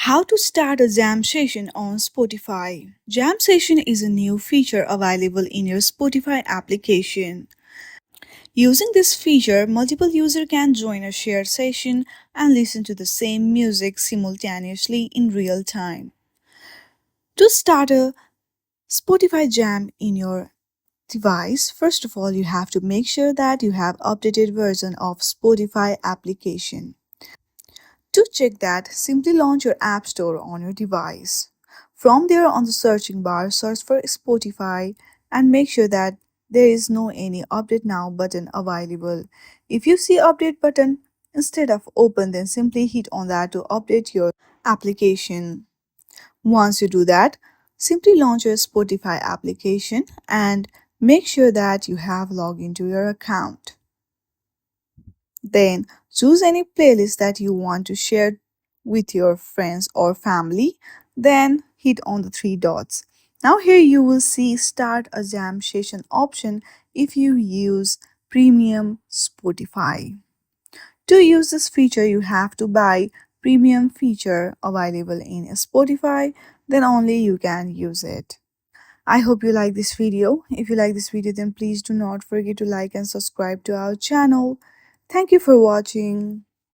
How to start a jam session on Spotify. Jam session is a new feature available in your Spotify application. Using this feature, multiple users can join a shared session and listen to the same music simultaneously in real time. To start a Spotify jam in your device, first of all, you have to make sure that you have updated version of Spotify application. To check that, simply launch your App Store on your device. From there, on the searching bar, search for Spotify and make sure that there is no any update now button available. If you see update button instead of open, then simply hit on that to update your application. Once you do that, simply launch your Spotify application and make sure that you have logged into your account. Then choose any playlist that you want to share with your friends or family. Then hit on the three dots. Now here you will see start a jam session option if you use premium Spotify. To use this feature you have to buy premium feature available in Spotify, then only you can use it. I hope you like this video. If you like this video, then please do not forget to like and subscribe to our channel. Thank you for watching.